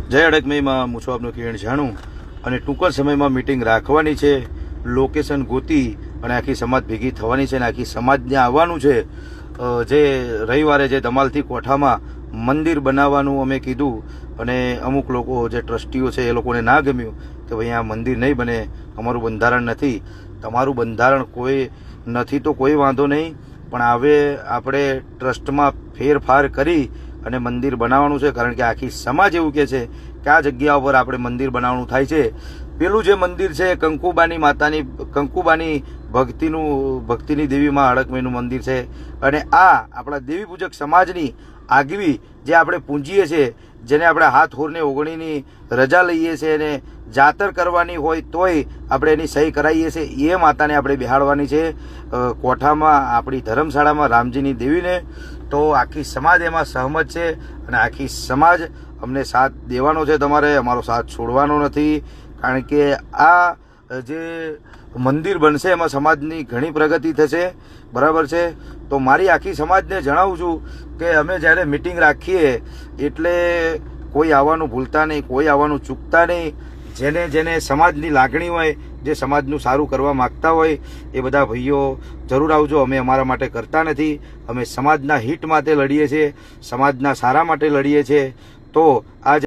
જય અડકમઈમાં હું છું આપનો કિરણ જાણું અને ટૂંક જ સમયમાં મીટિંગ રાખવાની છે. લોકેશન ગોતી અને આખી સમાજ ભેગી થવાની છે અને આખી સમાજને આવવાનું છે. જે રવિવારે જે ધમાલથી કોઠામાં મંદિર બનાવવાનું અમે કીધું અને અમુક લોકો જે ટ્રસ્ટીઓ છે એ લોકોને ના ગમ્યું કે ભાઈ આ મંદિર નહીં બને, અમારું બંધારણ નથી. તમારું બંધારણ કોઈ નથી તો કોઈ વાંધો નહીં, પણ હવે આપણે ટ્રસ્ટમાં ફેરફાર કરી અને મંદિર બનાવવાનું છે. કારણ કે આખી સમાજ એવું કહે છે કે આ જગ્યા ઉપર આપણે મંદિર બનાવવાનું થાય છે. પેલું જે મંદિર છે કંકુબાની માતાની, કંકુબાની ભક્તિની દેવીમાં અડકમઈનું મંદિર છે અને આ આપણા દેવી પૂજક સમાજની આગવી જે આપણે પૂંજીએ છીએ, જેને આપણે હાથ હોરને ઓગણીની રજા લઈએ છીએ અને જાતર કરવાની હોય તોય આપણે એની સહી કરાવીએ છીએ, એ માતાને આપણે બેહાડવાની છે કોઠામાં આપણી ધર્મશાળામાં રામજીની દેવીને. તો આખી સમાજ એમાં સહમત છે અને આખી સમાજ અમને સાથ દેવાનો છે. તમારે અમારો સાથ છોડવાનો નથી, કારણ કે આ જે મંદિર બનશે એમાં સમાજની ઘણી પ્રગતિ થશે. બરાબર છે? તો મારી આખી સમાજને જણાવું છું કે અમે જ્યારે મિટિંગ રાખીએ એટલે કોઈ આવવાનું ભૂલતા નહીં, કોઈ આવવાનું ચૂકતા નહીં. જેને સમાજની લાગણી હોય, જે સમાજનું સારું કરવા માગતા હોય એ બધા ભાઈઓ જરૂર આવજો. અમે અમારા માટે કરતા નથી, અમે સમાજના હિત માટે લડીએ છીએ, સમાજના સારા માટે લડીએ છીએ. તો આ